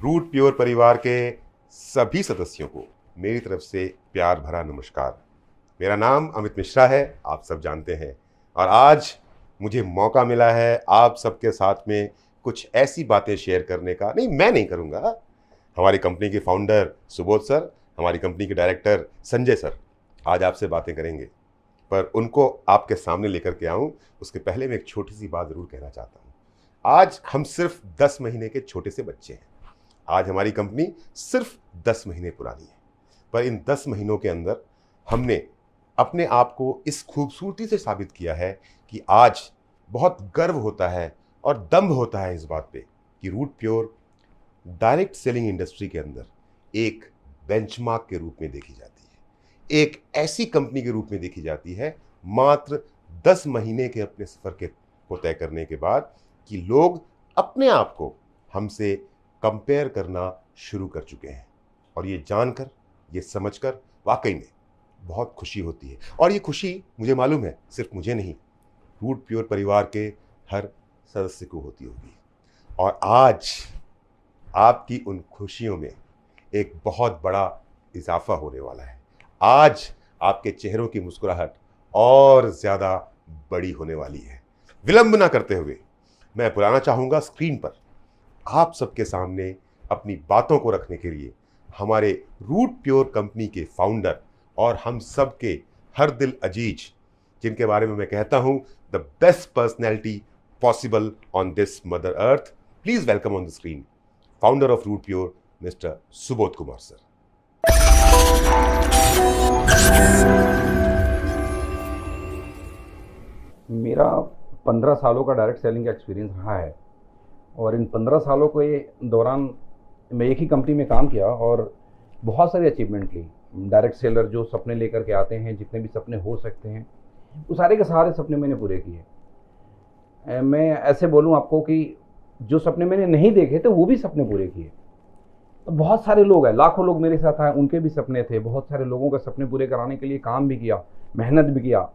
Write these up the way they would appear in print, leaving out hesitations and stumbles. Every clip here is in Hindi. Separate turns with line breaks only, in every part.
रूट प्योर परिवार के सभी सदस्यों को मेरी तरफ से प्यार भरा नमस्कार। मेरा नाम अमित मिश्रा है, आप सब जानते हैं। और आज मुझे मौका मिला है आप सबके साथ में कुछ ऐसी बातें शेयर करने का। नहीं, मैं नहीं करूँगा, हमारी कंपनी के फाउंडर सुबोध सर, हमारी कंपनी के डायरेक्टर संजय सर आज आपसे बातें करेंगे। पर उनको आपके सामने लेकर के आऊँ उसके पहले मैं एक छोटी सी बात ज़रूर कहना चाहता हूँ। आज हम सिर्फ 10 महीने के छोटे से बच्चे हैं। आज हमारी कंपनी सिर्फ 10 महीने पुरानी है, पर इन 10 महीनों के अंदर हमने अपने आप को इस खूबसूरती से साबित किया है कि आज बहुत गर्व होता है और दम्भ होता है इस बात पे कि Root Pure direct selling industry के अंदर एक बेंचमार्क के रूप में देखी जाती है, एक ऐसी कंपनी के रूप में देखी जाती है मात्र 10 महीने के अपने सफ़र को तय करने के बाद कि लोग अपने आप को हमसे कंपेयर करना शुरू कर चुके हैं। और ये जानकर, ये समझकर वाकई में बहुत खुशी होती है। और ये खुशी मुझे मालूम है सिर्फ मुझे नहीं, रूट प्योर परिवार के हर सदस्य को होती होगी। और आज आपकी उन खुशियों में एक बहुत बड़ा इजाफा होने वाला है। आज आपके चेहरों की मुस्कुराहट और ज़्यादा बड़ी होने वाली है। विलंब ना करते हुए मैं बुलाना चाहूँगा स्क्रीन पर आप सबके सामने अपनी बातों को रखने के लिए हमारे रूट प्योर कंपनी के फाउंडर और हम सब के हर दिल अजीज, जिनके बारे में मैं कहता हूँ the best personality possible on this mother earth. Please welcome on the screen founder of Root Pure mister Subodh Kumar sir.
मेरा 15 सालों का डायरेक्ट सेलिंग का एक्सपीरियंस रहा है और इन 15 सालों के दौरान मैं एक ही कंपनी में काम किया और बहुत सारी अचीवमेंट ली। डायरेक्ट सेलर जो सपने लेकर के आते हैं, जितने भी सपने हो सकते हैं, वो सारे के सारे सपने मैंने पूरे किए। मैं ऐसे बोलूं आपको कि जो सपने मैंने नहीं देखे थे वो भी सपने पूरे किए। तो बहुत सारे लोग हैं, लाखों लोग मेरे साथ आए, उनके भी सपने थे। बहुत सारे लोगों के सपने पूरे कराने के लिए काम भी किया, मेहनत भी किया।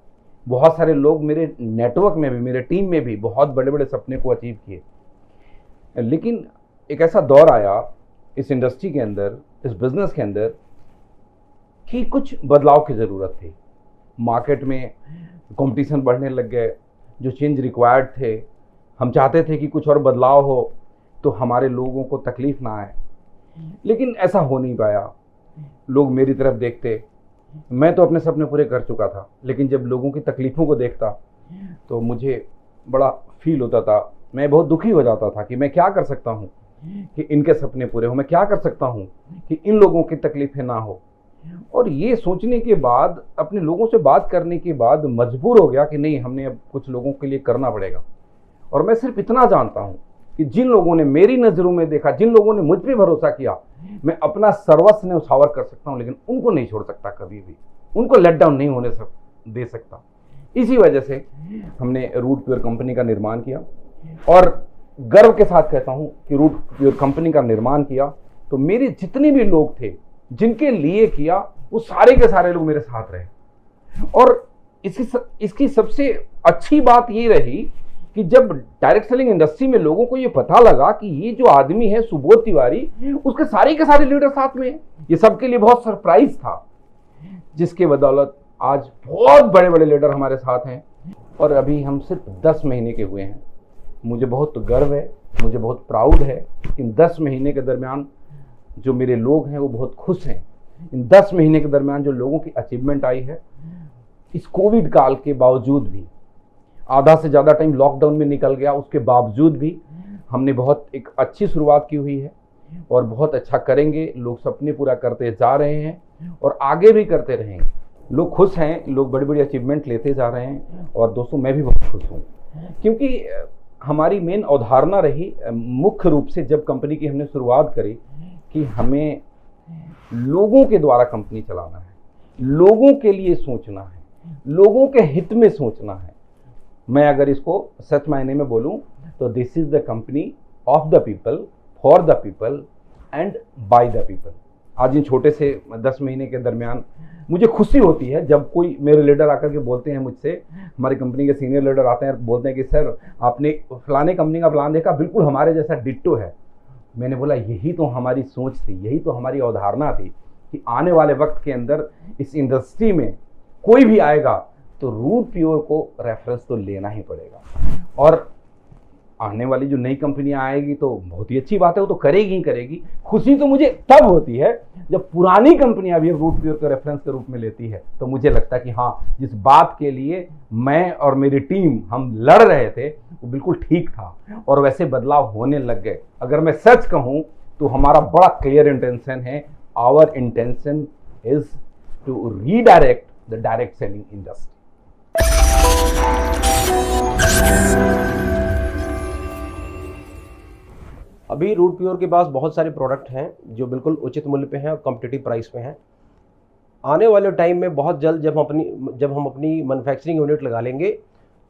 बहुत सारे लोग मेरे नेटवर्क में भी, मेरे टीम में भी बहुत बड़े बड़े सपने को अचीव किए। लेकिन एक ऐसा दौर आया इस इंडस्ट्री के अंदर, इस बिजनेस के अंदर, कि कुछ बदलाव की ज़रूरत थी। मार्केट में कंपटीशन बढ़ने लग गए, जो चेंज रिक्वायर्ड थे। हम चाहते थे कि कुछ और बदलाव हो तो हमारे लोगों को तकलीफ ना आए, लेकिन ऐसा हो नहीं पाया। लोग मेरी तरफ देखते, मैं तो अपने सपने पूरे कर चुका था, लेकिन जब लोगों की तकलीफ़ों को देखता तो मुझे बड़ा फील होता था। मैं बहुत दुखी हो जाता था कि मैं क्या कर सकता हूँ कि इनके सपने पूरे हो, मैं क्या कर सकता हूँ कि इन लोगों की तकलीफ़ें ना हो। और ये सोचने के बाद, अपने लोगों से बात करने के बाद मजबूर हो गया कि नहीं, हमने अब कुछ लोगों के लिए करना पड़ेगा। और मैं सिर्फ इतना जानता हूँ कि जिन लोगों ने मेरी नज़रों में देखा, जिन लोगों ने मुझ पर भरोसा किया, मैं अपना सर्वस्व न्यौछावर कर सकता हूँ, लेकिन उनको नहीं छोड़ सकता कभी भी, उनको लेट डाउन नहीं होने दे सकता। इसी वजह से हमने रूट प्योर कंपनी का निर्माण किया और गर्व के साथ कहता हूँ कि रूट प्योर कंपनी का निर्माण किया तो मेरे जितने भी लोग थे जिनके लिए किया, वो सारे के सारे लोग मेरे साथ रहे। और इसकी सबसे अच्छी बात ये रही कि जब डायरेक्ट सेलिंग इंडस्ट्री में लोगों को ये पता लगा कि ये जो आदमी है सुबोध तिवारी, उसके सारे के सारे लीडर साथ में, ये सबके लिए बहुत सरप्राइज था, जिसके बदौलत आज बहुत बड़े बड़े लीडर हमारे साथ हैं। और अभी हम सिर्फ 10 महीने के हुए हैं। मुझे बहुत गर्व है, मुझे बहुत प्राउड है। इन 10 महीने के दरमियान जो मेरे लोग हैं वो बहुत खुश हैं। इन 10 महीने के दरमियान जो लोगों की अचीवमेंट आई है, इस कोविड काल के बावजूद भी, आधा से ज़्यादा टाइम लॉकडाउन में निकल गया, उसके बावजूद भी हमने बहुत एक अच्छी शुरुआत की हुई है और बहुत अच्छा करेंगे। लोग सपने पूरा करते जा रहे हैं और आगे भी करते रहेंगे। लोग खुश हैं, लोग बड़ी बड़ी अचीवमेंट लेते जा रहे हैं। और दोस्तों, मैं भी बहुत खुश हूँ क्योंकि हमारी मेन अवधारणा रही, मुख्य रूप से जब कंपनी की हमने शुरुआत करी, कि हमें लोगों के द्वारा कंपनी चलाना है, लोगों के लिए सोचना है, लोगों के हित में सोचना है। मैं अगर इसको सच मायने में बोलूं तो this is the company of the people, for the people and by the people. आज इन छोटे से 10 महीने के दरमियान मुझे खुशी होती है जब कोई मेरे लीडर आकर के बोलते हैं मुझसे, हमारी कंपनी के सीनियर लीडर आते हैं, बोलते हैं कि सर आपने फलाने कंपनी का प्लान देखा, बिल्कुल हमारे जैसा डिट्टो है। मैंने बोला यही तो हमारी सोच थी, यही तो हमारी अवधारणा थी कि आने वाले वक्त के अंदर इस इंडस्ट्री में कोई भी आएगा तो रूट प्योर को रेफरेंस तो लेना ही पड़ेगा। और आने वाली जो नई कंपनियां आएगी तो बहुत ही अच्छी बात है, वो तो करेगी ही करेगी। खुशी तो मुझे तब होती है जब पुरानी कंपनियां भी रूट प्योर को रेफरेंस के रूप में लेती है, तो मुझे लगता है कि हाँ, जिस बात के लिए मैं और मेरी टीम हम लड़ रहे थे वो बिल्कुल ठीक था और वैसे बदलाव होने लग गए। अगर मैं सच कहूँ तो हमारा बड़ा क्लियर इंटेंशन है, our intention is to redirect the direct selling industry.
अभी रूट प्योर के पास बहुत सारे प्रोडक्ट हैं जो बिल्कुल उचित मूल्य पे हैं और कॉम्पिटिटिव प्राइस पे हैं। आने वाले टाइम में बहुत जल्द जब हम अपनी मैन्युफैक्चरिंग यूनिट लगा लेंगे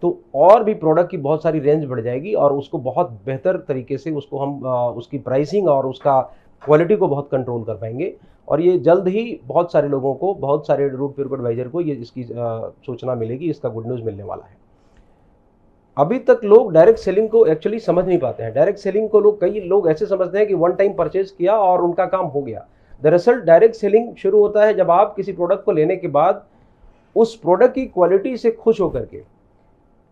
तो और भी प्रोडक्ट की बहुत सारी रेंज बढ़ जाएगी और उसको बहुत बेहतर तरीके से उसको हम उसकी प्राइसिंग और उसका क्वालिटी को बहुत कंट्रोल कर पाएंगे। और ये जल्द ही बहुत सारे लोगों को, बहुत सारे रूट प्योर एडवाइजर को ये इसकी सूचना मिलेगी, इसका गुड न्यूज़ मिलने वाला है। अभी तक लोग डायरेक्ट सेलिंग को एक्चुअली समझ नहीं पाते हैं। डायरेक्ट सेलिंग को कई लोग ऐसे समझते हैं कि वन टाइम परचेज किया और उनका काम हो गया। दरअसल डायरेक्ट सेलिंग शुरू होता है जब आप किसी प्रोडक्ट को लेने के बाद उस प्रोडक्ट की क्वालिटी से खुश होकर के,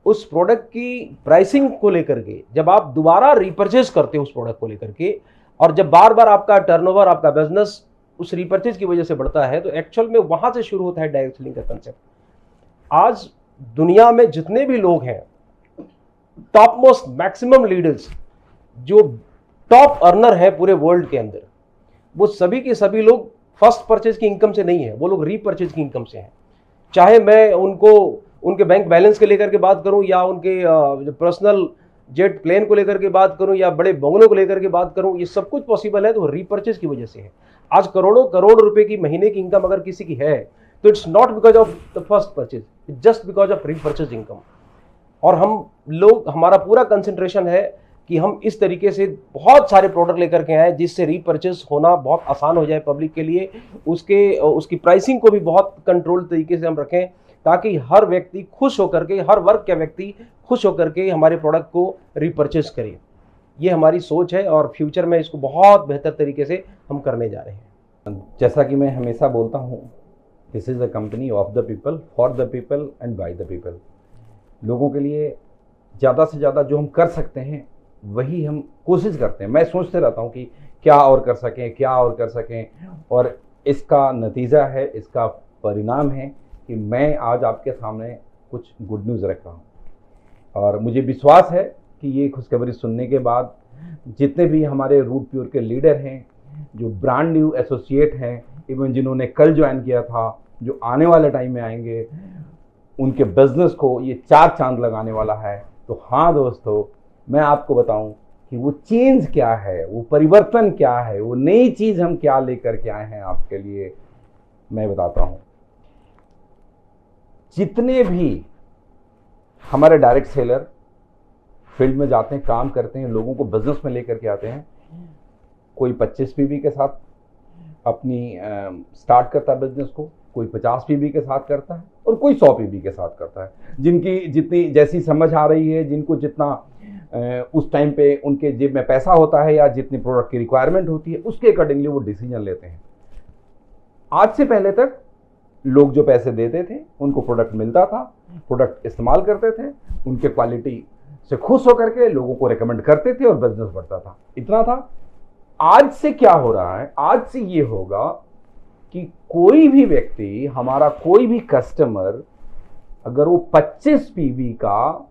उस प्रोडक्ट की प्राइसिंग को लेकर के जब आप दोबारा रिपर्चेज करते हो उस प्रोडक्ट को लेकर के, और जब बार बार आपका टर्नओवर, आपका बिजनेस उस रिपर्चेज की वजह से बढ़ता है, तो एक्चुअल में वहां से शुरू होता है डायरेक्ट सेलिंग का कंसेप्ट। आज दुनिया में जितने भी लोग हैं, टॉप मोस्ट मैक्सिमम लीडर्स, जो टॉप अर्नर है पूरे वर्ल्ड के अंदर, वो सभी के सभी लोग फर्स्ट परचेज की इनकम से नहीं है, वो लोग रीपरचेज की इनकम से हैं। चाहे मैं उनके बैंक बैलेंस के लेकर के बात करूं, या उनके पर्सनल जेट प्लेन को लेकर के बात करूं, या बड़े बंगलों को लेकर के बात करूं, ये सब कुछ पॉसिबल है तो रीपरचेज की वजह से है। आज करोड़ों करोड़ रुपए की महीने की इनकम अगर किसी की है तो it's not because of the first purchase, it's just because of repurchase income. और हमारा पूरा कंसंट्रेशन है कि हम इस तरीके से बहुत सारे प्रोडक्ट लेकर के आए जिससे रीपरचेज होना बहुत आसान हो जाए पब्लिक के लिए। उसकी प्राइसिंग को भी बहुत कंट्रोल तरीके से हम रखें ताकि हर व्यक्ति खुश होकर के, हर वर्ग का व्यक्ति खुश होकर के हमारे प्रोडक्ट को रीपरचेज करे। ये हमारी सोच है और फ्यूचर में इसको बहुत बेहतर तरीके से हम करने जा रहे हैं।
जैसा कि मैं हमेशा बोलता हूँ, this is a company of the people, for the people and by the people. लोगों के लिए ज़्यादा से ज़्यादा जो हम कर सकते हैं वही हम कोशिश करते हैं। मैं सोचते रहता हूँ कि क्या और कर सकें, क्या और कर सकें, और इसका नतीजा है, इसका परिणाम है कि मैं आज आपके सामने कुछ गुड न्यूज़ रख रहा हूँ। और मुझे विश्वास है कि ये खुशखबरी सुनने के बाद जितने भी हमारे रूट प्योर के लीडर हैं, जो ब्रांड न्यू एसोसिएट हैं, इवन जिन्होंने कल ज्वाइन किया था, जो आने वाले टाइम में आएंगे, उनके बिजनेस को ये 4 चांद लगाने वाला है। तो हाँ दोस्तों, मैं आपको बताऊं कि वो चेंज क्या है, वो परिवर्तन क्या है, वो नई चीज़ हम क्या लेकर के आए हैं आपके लिए, मैं बताता हूं। जितने भी हमारे डायरेक्ट सेलर फील्ड में जाते हैं, काम करते हैं, लोगों को बिजनेस में लेकर के आते हैं, कोई 25 पीवी के साथ अपनी स्टार्ट करता है बिजनेस को, कोई 50 पीवी के साथ करता है और कोई 100 पीवी के साथ करता है। जिनकी जितनी जैसी समझ आ रही है, जिनको जितना उस टाइम पे उनके जेब में पैसा होता है या जितनी प्रोडक्ट की रिक्वायरमेंट होती है, उसके अकॉर्डिंगली वो डिसीजन लेते हैं। आज से पहले तक लोग जो पैसे देते थे उनको प्रोडक्ट मिलता था, प्रोडक्ट इस्तेमाल करते थे, उनके क्वालिटी से खुश होकर के लोगों को रेकमेंड करते थे और बिजनेस बढ़ता था। इतना था। आज से क्या हो रहा है? आज से ये होगा कि कोई भी व्यक्ति, हमारा कोई भी कस्टमर, अगर वो 25 पीवी का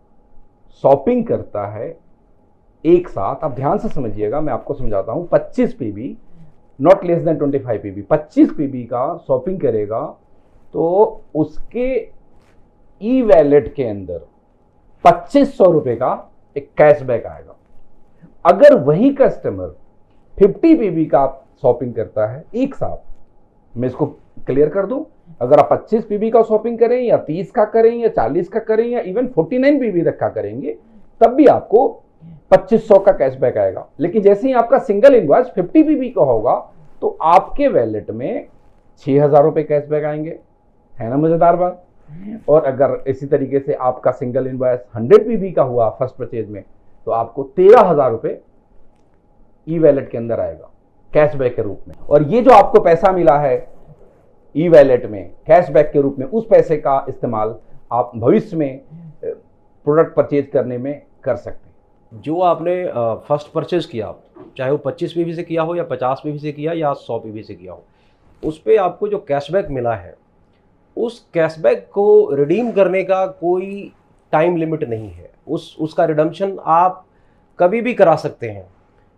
शॉपिंग करता है एक साथ, आप ध्यान से समझिएगा, मैं आपको समझाता हूं, 25 PV, not less than 25 PV, 25 PV का शॉपिंग करेगा तो उसके ई वैलेट के अंदर 2500 रुपए का एक कैशबैक आएगा। अगर वही कस्टमर 50 पीवी का शॉपिंग करता है एक साथ, मैं इसको क्लियर कर दूं, अगर आप 25 पीवी का शॉपिंग करें या 30 का करें या 40 का करें या इवन 49 पीवी तक का करेंगे, तब भी आपको 2500 का कैशबैक आएगा। लेकिन जैसे ही आपका सिंगल इनवॉइस 50 पीवी का होगा तो आपके वैलेट में 6000 रुपए कैशबैक आएंगे। है ना मजेदार बात? और अगर इसी तरीके से आपका सिंगल इनवॉइस 100 पीवी का हुआ फर्स्ट परचेज में, तो आपको 13,000 रुपए ई वैलेट के अंदर आएगा कैशबैक के रूप में, और ये जो आपको पैसा मिला है ई वैलेट में कैशबैक के रूप में, उस पैसे का इस्तेमाल आप भविष्य में प्रोडक्ट परचेज करने में कर सकते हैं।
जो आपने फर्स्ट परचेज किया, चाहे वो 25 पीवी से किया हो या 50 पीवी से किया या 100 पीवी से किया हो, उस पर आपको जो कैशबैक मिला है, उस कैशबैक को रिडीम करने का कोई टाइम लिमिट नहीं है। उसका रिडम्पशन आप कभी भी करा सकते हैं,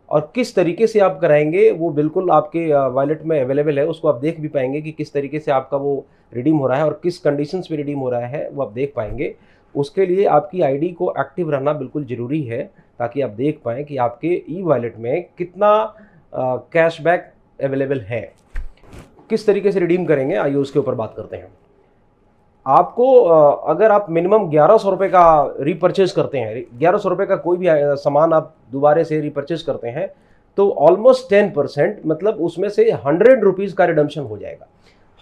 और किस तरीके से आप कराएंगे वो बिल्कुल आपके वॉलेट में अवेलेबल है। उसको आप देख भी पाएंगे कि किस तरीके से आपका वो रिडीम हो रहा है और किस कंडीशंस पे रिडीम हो रहा है, वो आप देख पाएंगे। उसके लिए आपकी आईडी को एक्टिव रहना बिल्कुल ज़रूरी है, ताकि आप देख पाएँ कि आपके ई वॉलेट में कितना कैशबैक अवेलेबल है। किस तरीके से रिडीम करेंगे, आइए उसके ऊपर बात करते हैं। आपको अगर आप मिनिमम 1100 रुपये का रीपरचेज करते हैं, 1100 रुपये का कोई भी सामान आप दोबारा से रीपरचेज करते हैं, तो ऑलमोस्ट 10%, मतलब उसमें से 100 रुपीज़ का रिडम्पशन हो जाएगा।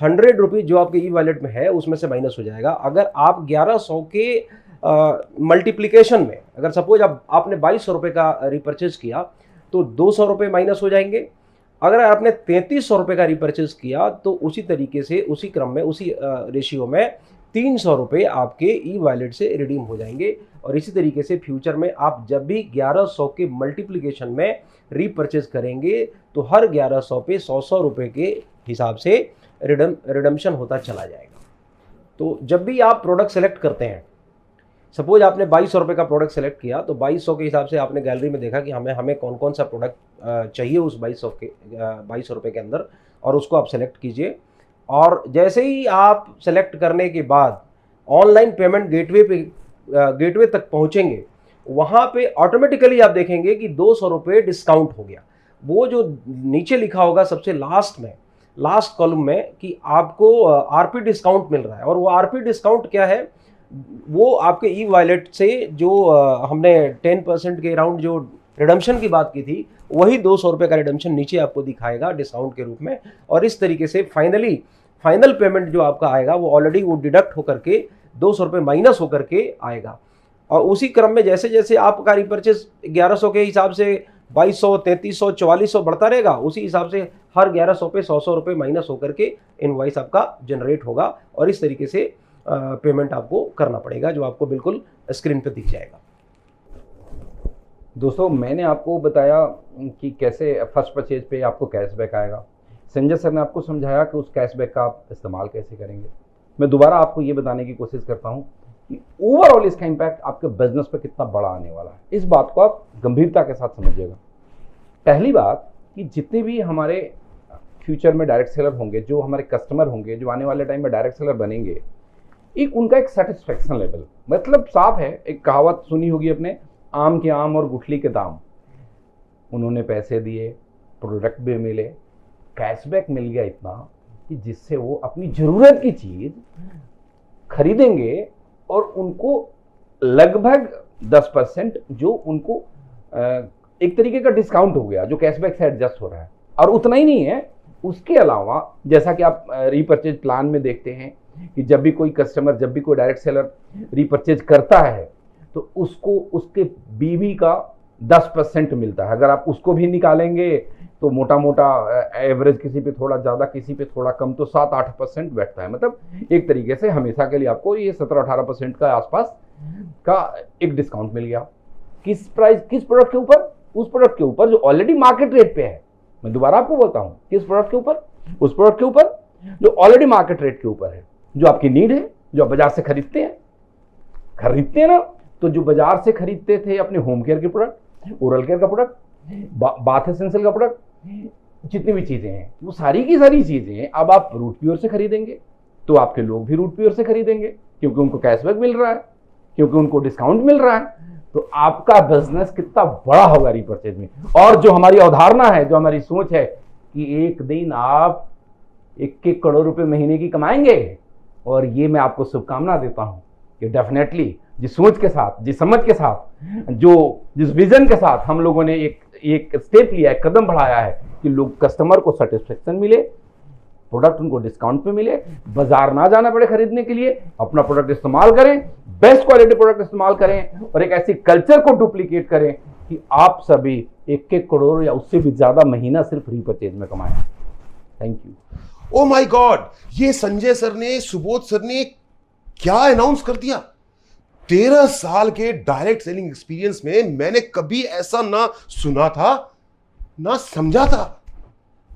100 रुपीज़ जो आपके ई वॉलेट में है उसमें से माइनस हो जाएगा। अगर आप 1100 के मल्टीप्लिकेशन में, अगर सपोज आपने 2200 रुपये का रीपरचेज किया तो 200 रुपये माइनस हो जाएंगे। अगर आपने 3300 रुपये का रीपरचेज किया तो उसी तरीके से, उसी क्रम में, उसी रेशियो में 300 रुपये आपके ई वॉलेट से रिडीम हो जाएंगे। और इसी तरीके से फ्यूचर में आप जब भी 1100 के मल्टीप्लिकेशन में रीपरचेज करेंगे तो हर 1100 पे 100 रुपये के हिसाब से रिडम्पशन होता चला जाएगा। तो जब भी आप प्रोडक्ट सेलेक्ट करते हैं, सपोज आपने 2200 रुपये का प्रोडक्ट सेलेक्ट किया, तो 2200 के हिसाब से आपने गैलरी में देखा कि हमें कौन कौन सा प्रोडक्ट चाहिए उस 2200 रुपये के अंदर, और उसको आप सेलेक्ट कीजिए। और जैसे ही आप सेलेक्ट करने के बाद ऑनलाइन पेमेंट गेटवे तक पहुंचेंगे, वहां पे ऑटोमेटिकली आप देखेंगे कि 200 रुपये डिस्काउंट हो गया। वो जो नीचे लिखा होगा सबसे लास्ट में, लास्ट कॉलम में, कि आपको आरपी डिस्काउंट मिल रहा है। और वो आरपी डिस्काउंट क्या है, वो आपके ई वॉलेट से जो हमने 10% के अराउंड जो रिडम्पशन की बात की थी, वही 200 रुपये का रिडम्पशन नीचे आपको दिखाएगा डिस्काउंट के रूप में। और इस तरीके से फाइनल पेमेंट जो आपका आएगा वो ऑलरेडी वो डिडक्ट होकर के 200 रुपये माइनस होकर के आएगा। और उसी क्रम में जैसे जैसे आपका रिपर्चेज 1100 के हिसाब से 2200, 3300, 4400 बढ़ता रहेगा, उसी हिसाब से हर 1100 पे 100 रुपये माइनस होकर के इनवॉइस आपका जनरेट होगा। और इस तरीके से पेमेंट आपको करना पड़ेगा, जो आपको बिल्कुल स्क्रीन पे दिख जाएगा।
दोस्तों, मैंने आपको बताया कि कैसे फर्स्ट परचेज पे आपको कैशबैक आएगा। संजय सर ने आपको समझाया कि उस कैशबैक का आप इस्तेमाल कैसे करेंगे। मैं दोबारा आपको ये बताने की कोशिश करता हूँ कि ओवरऑल इसका इम्पैक्ट आपके बिजनेस पे कितना बड़ा आने वाला है। इस बात को आप गंभीरता के साथ समझिएगा। पहली बात कि जितने भी हमारे फ्यूचर में डायरेक्ट सेलर होंगे, जो हमारे कस्टमर होंगे, जो आने वाले टाइम में डायरेक्ट सेलर बनेंगे, उनका एक सेटिस्फेक्शन लेवल, मतलब साफ है, एक कहावत सुनी होगी अपने, आम के आम और गुठली के दाम। उन्होंने पैसे दिए, प्रोडक्ट भी मिले, कैशबैक मिल गया इतना कि जिससे वो अपनी ज़रूरत की चीज़ खरीदेंगे, और उनको लगभग 10% जो उनको एक तरीके का डिस्काउंट हो गया, जो कैशबैक से एडजस्ट हो रहा है। और उतना ही नहीं है, उसके अलावा जैसा कि आप रीपरचेज प्लान में देखते हैं कि जब भी कोई कस्टमर, जब भी कोई डायरेक्ट सेलर रीपरचेज करता है तो उसको उसके बीवी का 10% मिलता है। अगर आप उसको भी निकालेंगे तो मोटा मोटा एवरेज, किसी पे थोड़ा ज़्यादा, किसी पे थोड़ा कम, तो 7-8% बैठता है। मतलब एक तरीके से हमेशा के लिए आपको ये 17-18% का आसपास का एक डिस्काउंट मिल गया। किस प्रोडक्ट के ऊपर? उस प्रोडक्ट के ऊपर जो ऑलरेडी मार्केट रेट पे है। मैं दोबारा आपको बोलता हूँ, किस प्रोडक्ट के ऊपर? उस प्रोडक्ट के ऊपर जो ऑलरेडी मार्केट रेट के ऊपर है, जो आपकी नीड है, जो आप बाजार से खरीदते हैं ना। तो जो बाजार से खरीदते थे अपने होम केयर के प्रोडक्ट, ओरल केयर का प्रोडक्ट, बाथ एसेंशियल का प्रोडक्ट, जितनी भी चीजें हैं, वो सारी की सारी चीजें अब आप रूट प्योर से खरीदेंगे, तो आपके लोग भी रूट प्योर से खरीदेंगे, क्योंकि उनको कैशबैक मिल रहा है, क्योंकि उनको डिस्काउंट मिल रहा है। तो आपका बिजनेस कितना बड़ा होगा रीपरचेज में। और जो हमारी अवधारणा है, जो हमारी सोच है कि एक दिन आप 1-1 करोड़ रुपए महीने की कमाएंगे, और ये मैं आपको शुभकामना देता हूं कि डेफिनेटली जिस सोच के साथ, जिस समझ के साथ, जिस विजन के साथ हम लोगों ने एक स्टेप लिया है, कदम बढ़ाया है कि लोग, कस्टमर को सेटिस्फेक्शन मिले, प्रोडक्ट उनको डिस्काउंट पे मिले, बाजार ना जाना पड़े खरीदने के लिए, अपना प्रोडक्ट इस्तेमाल करें, बेस्ट क्वालिटी प्रोडक्ट इस्तेमाल करें, और एक ऐसी कल्चर को डुप्लीकेट करें कि आप सभी 1-1 करोड़ या उससे भी ज़्यादा महीना सिर्फ रीपरचेज में कमाएं। Thank you.
Oh my God, ये संजय सर ने, सुबोध सर ने क्या अनाउंस कर दिया। 13 साल के डायरेक्ट सेलिंग एक्सपीरियंस में मैंने कभी ऐसा ना सुना था ना समझा था।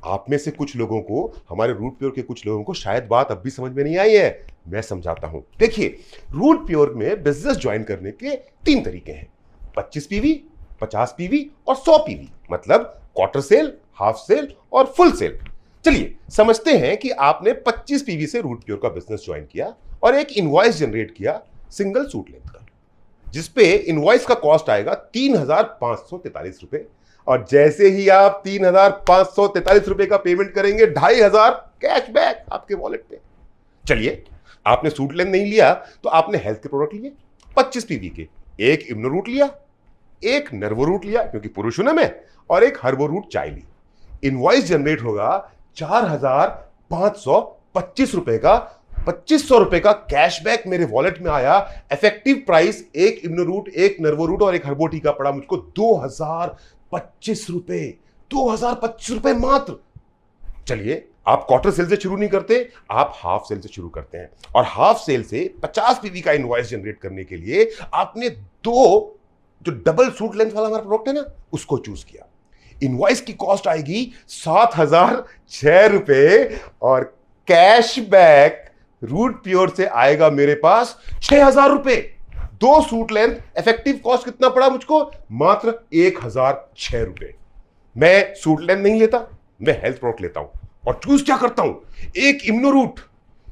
आप में से कुछ लोगों को, हमारे रूट प्योर के कुछ लोगों को शायद बात अब भी समझ में नहीं आई है, मैं समझाता हूं। देखिए, रूट प्योर में बिजनेस ज्वाइन करने के 3 तरीके हैं, 25 पीवी, 50 पीवी और 100 पीवी, मतलब क्वार्टर सेल, हाफ सेल और फुल सेल। चलिए समझते हैं कि आपने 25 पीवी से रूट प्योर का बिजनेस ज्वाइन किया और एक इनवॉइस जनरेट किया सिंगल सूट लेंथ का, जिसपे इनवॉइस का कॉस्ट आएगा 3,543 रुपए। और जैसे ही आप 3,543 रुपए का पेमेंट करेंगे, 2,500 कैशबैक आपके वॉलेट पे। चलिए, आपने सूट लेंथ नहीं लिया तो आपने हेल्थ के प्रोडक्ट लिए 25 पीवी के, एक इम्यूनोरूट लिया, एक नर्वोरूट लिया क्योंकि पुरुषोनम है, और एक हर्बोरूट चाय ली। इनवॉइस जनरेट होगा 4,525 रुपए का। 2,500 रुपए का कैशबैक मेरे वॉलेट में आया। इफेक्टिव प्राइस एक इम्यूनोरूट, एक नर्वोरूट और एक हर्बोटी का पड़ा मुझको 2,025 रुपए। 2,025 रुपए मात्र। चलिए, आप क्वार्टर सेल से शुरू नहीं करते, आप हाफ सेल से शुरू करते हैं। और हाफ सेल से 50 पीवी का इनवॉइस जनरेट करने के लिए आपने 2 जो डबल सूट लेंथ वाला हमारा प्रोडक्ट है ना, उसको चूज किया। इनवॉइस की कॉस्ट आएगी 7,006 रुपए और कैशबैक रूट प्योर से आएगा मेरे पास 6,000 रुपए। 2 सूट लेंथ, इफेक्टिव कॉस्ट कितना पड़ा मुझको? मात्र 1,006 रुपए। मैं सूट लेंथ नहीं लेता, मैं हेल्थ प्रोडक्ट लेता हूं और चूज क्या करता हूं? एक इम्यूनोरूट,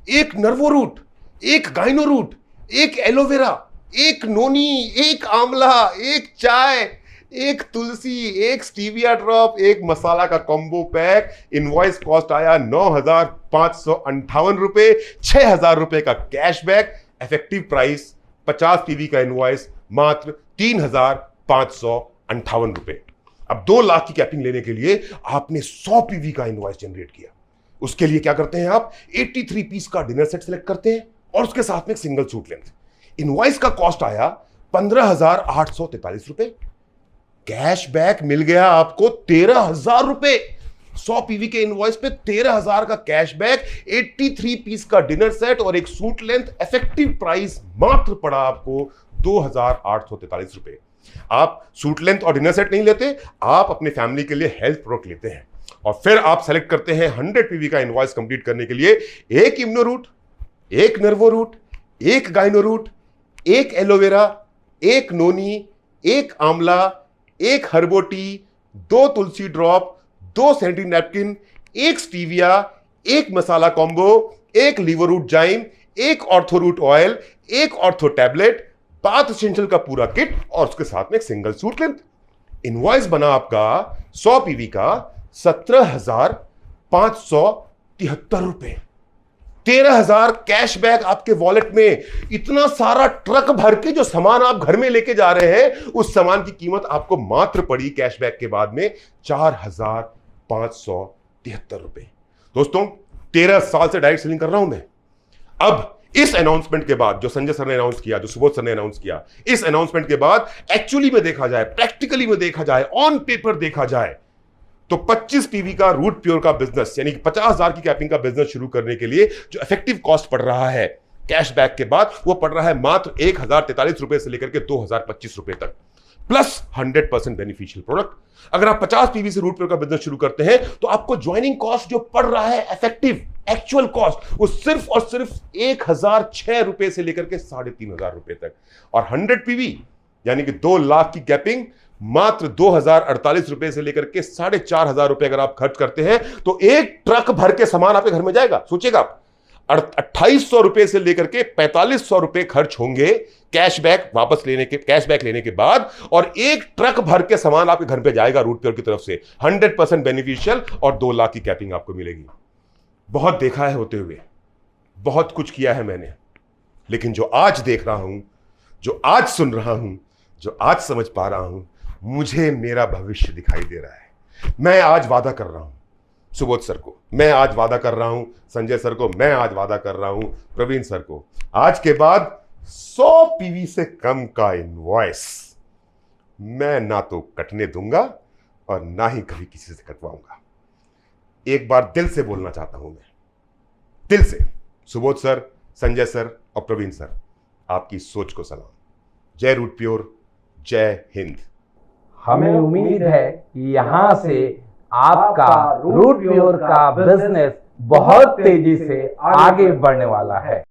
एक नर्वोरूट, एक गाइनोरूट, एक एलोवेरा, एक नोनी, एक आंवला, एक चाय, एक तुलसी, एक स्टीविया ड्रॉप, एक मसाला का कॉम्बो पैक। इनवॉइस कॉस्ट आया 9,558 रुपए, 6,000 रुपए का कैशबैक। इफेक्टिव प्राइस 50 पीवी का इनवॉइस मात्र 3,558 रुपए। अब 2 लाख की कैपिंग लेने के लिए आपने 100 पीवी का इनवॉइस जनरेट किया। उसके लिए क्या करते हैं आप? 83 पीस का डिनर सेट सेलेक्ट करते हैं और उसके साथ में एक सिंगल सूट लेंथ। इनवॉइस का कॉस्ट आया 15,843 रुपए। कैशबैक मिल गया आपको 13,000 रुपए। 100 पीवी के इनवॉइस पे 13,000 का कैशबैक, 83 पीस का डिनर सेट और एक सूट लेंथ। इफेक्टिव प्राइस मात्र पड़ा आपको 2,843 रुपए। आप सूट लेंथ और डिनर सेट नहीं लेते, आप अपने फैमिली के लिए हेल्थ प्रोडक्ट लेते हैं और फिर आप सेलेक्ट करते हैं 100 पीवी का इनवॉइस कंप्लीट करने के लिए एक इम्यूनोरूट, एक नर्वोरूट, एक गाइनोरूट, एक एलोवेरा, एक नोनी, एक आंवला, एक हर्बोटी, 2 तुलसी ड्रॉप, 2 सैनिटरी नैपकिन, एक स्टीविया, एक मसाला कॉम्बो, एक लीवररूट जाइम, एक ऑर्थोरूट ऑयल, एक ऑर्थो टैबलेट, बाथ एसेंशियल का पूरा किट और उसके साथ में एक सिंगल सूट लेंथ। इनवॉइस बना आपका 100 पीवी का 17,573 रुपए। 13,000 कैशबैक आपके वॉलेट में। इतना सारा ट्रक भर के जो सामान आप घर में लेके जा रहे हैं, उस सामान की कीमत आपको मात्र पड़ी कैशबैक के बाद में 4,573 रुपए। दोस्तों, 13 साल से डायरेक्ट सेलिंग कर रहा हूं मैं। अब इस अनाउंसमेंट के बाद, जो संजय सर ने अनाउंस किया, जो सुबोध सर ने अनाउंस किया, इस अनाउंसमेंट के बाद एक्चुअली में देखा जाए, प्रैक्टिकली में देखा जाए, ऑन पेपर देखा जाए, तो 25 पीवी का रूट प्योर का बिजनेस, यानी कि 50,000 की कैपिंग का बिजनेस शुरू करने के लिए जो इफेक्टिव कॉस्ट पड़ रहा है कैशबैक के बाद, वो पड़ रहा है मात्र 1,043 रुपए से लेकर के 2,025 रुपए तक, प्लस 100% बेनिफिशियल प्रोडक्ट। अगर आप 50 पीवी से रूट प्योर का बिजनेस शुरू करते हैं तो आपको ज्वाइनिंग कॉस्ट जो पड़ रहा है, इफेक्टिव एक्चुअल कॉस्ट, वो सिर्फ और सिर्फ 1,006 रुपए से लेकर के 3,500 रुपए तक। और 100 पीवी यानी कि 2 लाख की कैपिंग मात्र 2,048 रुपए से लेकर के 4,500 रुपए अगर आप खर्च करते हैं तो एक ट्रक भर के सामान आपके घर में जाएगा। सोचिएगा आप, 2,800 रुपए से लेकर के 4,500 रुपए खर्च होंगे कैशबैक लेने के बाद, और एक ट्रक भर के सामान आपके घर पे जाएगा रूट प्योर की तरफ से। 100% बेनिफिशियल और 2 लाख की कैपिंग आपको मिलेगी। बहुत देखा है होते हुए, बहुत कुछ किया है मैंने, लेकिन जो आज देख रहा हूं, जो आज सुन रहा हूं, जो आज समझ पा रहा हूं, मुझे मेरा भविष्य दिखाई दे रहा है। मैं आज वादा कर रहा हूं सुबोध सर को, मैं आज वादा कर रहा हूं संजय सर को, मैं आज वादा कर रहा हूं प्रवीण सर को, आज के बाद 100 पीवी से कम का इनवॉइस मैं ना तो कटने दूंगा और ना ही कभी किसी से कटवाऊंगा। एक बार दिल से बोलना चाहता हूं मैं, दिल से। सुबोध सर, संजय सर और प्रवीण सर, आपकी सोच को सलाम। जय रूट प्योर, जय हिंद।
हमें उम्मीद है कि यहाँ से आपका रूट प्योर का बिजनेस बहुत तेजी से आगे बढ़ने वाला है।